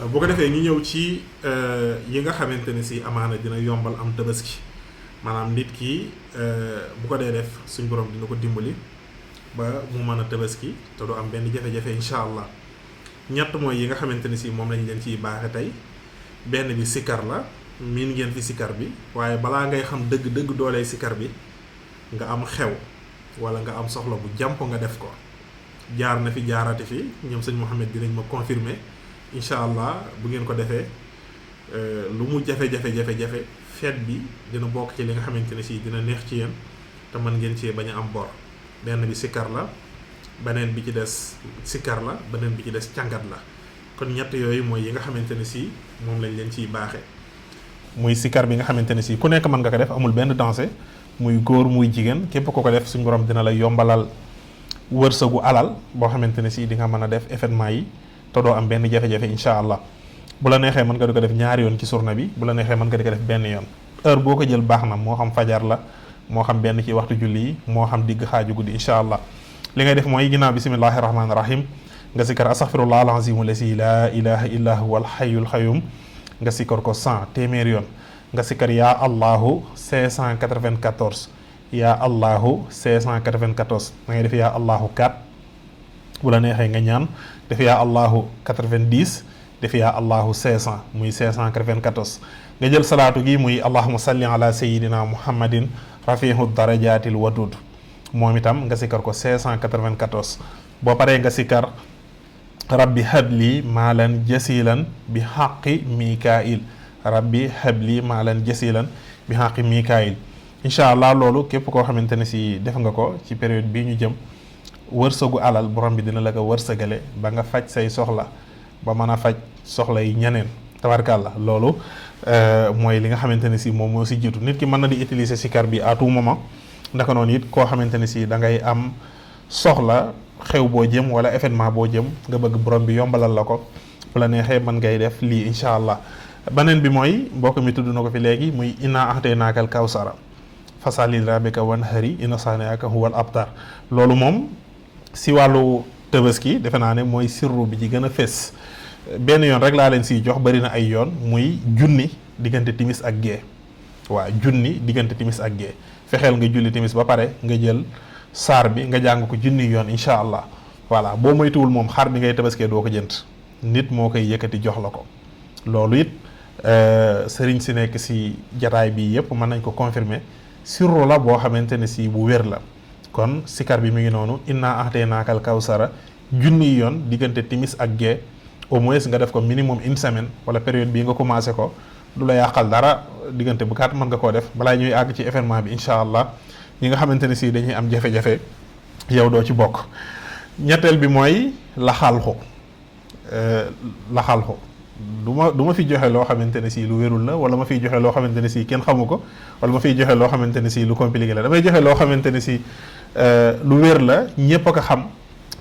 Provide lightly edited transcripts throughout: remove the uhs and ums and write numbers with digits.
bu ko defee ñu ñëw ci yi nga xamante ne si amaana dina yombal am tabaski maanaam nit ki bu ko dee def suñ borom dina ko dimbali ba mu mën a tabaski te du am benn jafe-jafe incha allah. ñett mooy yi nga xamante ne si moom lañ leen ciy baaxe tey benn bi sikkar la miin ngeen fi sikkar bi waaye balaa ngay xam dëgg-dëgg doolee sikkar bi nga am xew wala nga am soxla bu jàmp nga def ko jaar na fi jaarati fi ñoom sëñ Mouhamed dinañ ma confirmer incha allah bu ngeen ko defee lu mu jafe-jafe feet bi dina bokk ci li nga xamante ne si dina neex ci yéen te mën ngeen cee bañ a am bor. benn bi sikkar la beneen bi ci des sikkar la beneen bi ci des càngat la kon ñett yooyu mooy yi nga xamante ne si moom lañ leen ciy baaxe muy sikkar bi nga xamante ne si ku nekk mën nga ko def amul benn danger muy góor muy jigéen képp ko ko def suñu borom dina la yombalal wërsëgu alal boo xamante ne si di nga mën a def événement yi te doo am benn jafe-jafe incha allah bu la neexee mën nga di ko def ñaari yoon ci journée bi bu la neexee mën nga di ko def benn yoon heure boo ko jël baax na moo xam fajar la moo xam benn ci waxtu julli yi moo xam digg xaaju guddi incha allah li ngay def mooy ginnaaw bismillahi rahmaani rahim nga sikkar astaghfirullah al-azimu lasi la ilaha illa huwa al-hayyul qayyum nga sikkar ko 100 téeméeri yoon nga sikkar yaa allahu 594 yaa allahu 594 da ngay def yaa allahu 4 bu la neexee nga ñaan def yaa allahu 90 def yaa allahu 500 muy 594 nga jël salaatu gi muy allahumma salli ala sayyidina muhammadin rafihu darajatil wadud moom itam nga sikkar ko 594 boo paree nga sikkar rabbi habli maalan jasilan bi xaqi mikail rabbi habli maalan jasilan bi xaqi mikail incha allah loolu képp koo xamante ne si def nga ko ci période bii ñu jëm wërsëgu alal borom bi dina la ko wërsëgale ba nga faj say soxla ba mën a faj soxla yi ñeneen tabarkàlla loolu mooy li nga xamante ne si moom moo si jiitu nit ki mën na di utiliser sikar bi à tout moment ndaka noonu it koo xamante ne si da ngay am soxla xew boo jëm wala événement boo jëm nga bëgg borom bi yombalal la ko bu la neexee mën ngay def lii incha allah. beneen bi mooy mbokk mi tudd na ko fi léegi muy inna ahtaynaakal kawsara fasalli li rabbika wanhari inna saani'aka huwal abtar loolu moom si wàllu tabaski defe naa ne mooy sirru bi ci gën a fés benn yoon rek laa leen siy jox bari na ay yoon muy junni diggante timis ak gee waaw junni diggante timis ak gee fexeel nga julli timis ba pare nga jël saar bi nga jàng ko junni yoon incha allah voilà boo moytuwul moom xar bi ngay tabaskee doo ko jënd nit moo koy yëkkati jox la ko loolu it sëriñ si nekk si jataay bi yëpp mën nañ ko confirmer sirru la boo xamante ne si bu wér la kon sikar bi mi ngi noonu inna ahtaynaakal kawsara junni yoon diggante timis ak gee au moins nga def ko minimum une semaine wala période bii nga commencé ko du la yàqal dara diggante bu gàtt mën nga koo def balaa ñuy àgg ci événement bi incha allah ñi nga xamante ne si dañuy am jafe-jafe yow doo ci bokk. ñetteel bi mooy laxalxu du ma fi joxe loo xamante ne si lu wérul la wala ma fiy joxe loo xamante ne si kenn xamu ko wala ma fiy joxe loo xamante ne si lu compliqué la damay joxe loo xamante ne si lu wér la ñépp a ko xam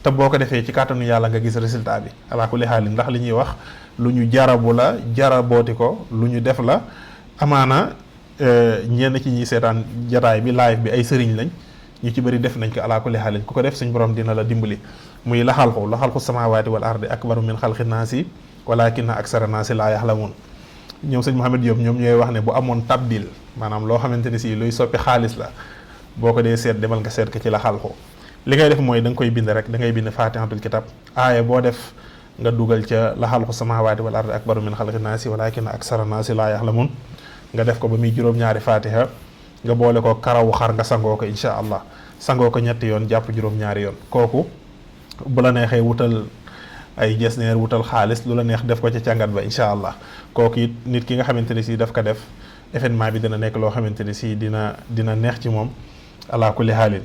te boo ko defee ci kàttanu yàlla nga gis résultat bi ala kulli xaalin ndax li ñuy wax lu ñu jarabu la jarabooti ko lu ñu def la amaana ñenn ci ñi seetaan jataay bi live bi ay sëriñ lañ ñu ci bëri def nañ ko ala kulli xaalin ku ko def suñ borom dina la dimbali muy laxalxu samaawaati wal ardi akbaru min xalqi naasi walakinna aksara naasi laa yaxlamuun ñoom sëñ Mouhamed Diop ñoom ñooy wax ne bu amoon tabdil maanaam loo xamante ne si luy soppi xaalis la boo ko dee seet demal nga seet ko ci laxalxu li ngay def mooy da nga koy bind rek da ngay bind faatihatul kitab aaya boo def nga dugal ca laxalxu samaawaati wal ardi akbaru min xalqi naasi walakinna aksara naasi laa yaxlamuun nga def ko ba muy juróom-ñaari faatiha nga boole ko karawu xar nga sangoo ko incha allah sangoo ko ñetti yoon jàpp juróom-ñaari yoon kooku bu la neexee wutal ay jesneer wutal xaalis lu la neex def ko ca càngat ba incha allah kooku it nit ki nga xamante ne si daf ko def événement bi dina nekk loo xamante ne si dina neex ci moom ala kulli xaalin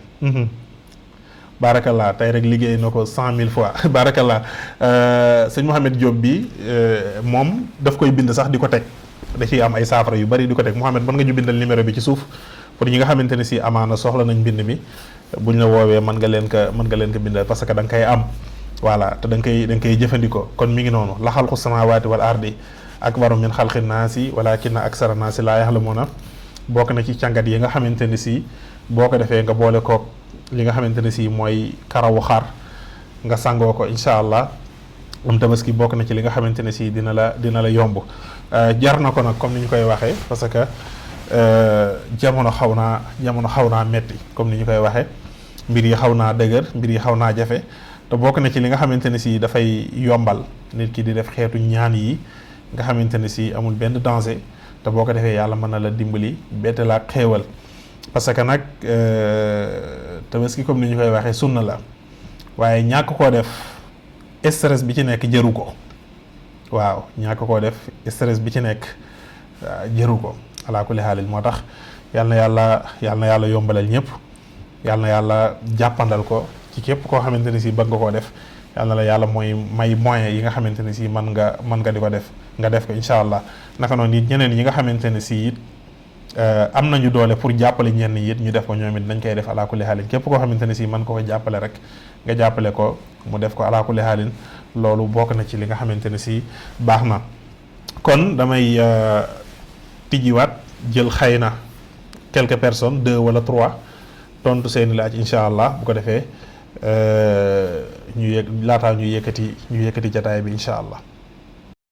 barakallah tey rek liggéey na ko 100 000 fois barakallah sëñ Mouhamed Diop bi moom daf koy bind sax di ko teg da ciy am ay saafara yu bari di ko teg Mouhamed mën nga ñu bindal numéro bi ci suuf pour ñi nga xamante ne si amaana soxla nañ mbind mi buñ la woowee mën nga leen ko bindal parce que da nga koy am voilà te da nga koy jëfandikoo kon mi ngi noonu la xalqu samaawaati wal ardi akbaru min xalqi naasi walakinna aksara naasi laa yaxlamuuna bokk na ci càngat yi nga xamante ne si boo ko defee nga boole koog li nga xamante ne si mooy karawu xar nga sangoo ko incha allah am tabaski bokk na ci li nga xamante ne si dina la yomb jar na ko nag comme ni ñu koy waxee parce que jamono xaw naa metti comme ni ñu koy waxee mbir yi xaw naa dëgër mbir yi xaw naa jafe te bokk na ci li nga xamante ne si dafay yombal nit ki di def xeetu ñaan yi nga xamante ne si amul benn danger te boo ko defee yàlla mën na la dimbali bette la xéewal parce que nag tabaski comme ni ñu koy waxee sunna la waaye ñàkk koo def stress bi ci nekk jëru ko waaw ñàkk koo def stress bi ci nekk jëru ko alaa kulli xaalil moo tax yal na yàlla yombalal ñëpp yal na yàlla jàppandal ko ci képp koo xamante ne si bëgg nga koo def yal na la yàlla mooy may moyens yi nga xamante ne si mën nga di ko def nga def ko incha allah naka noonu it ñeneen yi nga xamante ne si it am nañu doole pour jàppale ñenn it ñu def ko ñoom it nañ koy def alaa kulli xaalin képp koo xamante ne si mën ko jàppale rek nga jàppale ko mu def ko alaa kulli xaalin loolu bokk na ci li nga xamante ne si baax na kon damay tijjiwaat jël xëy na quelques personnes 2 wala 3 tontu seeni laaj incha allah bu ko defee laataa ñu yëkkati jataay bi incha allah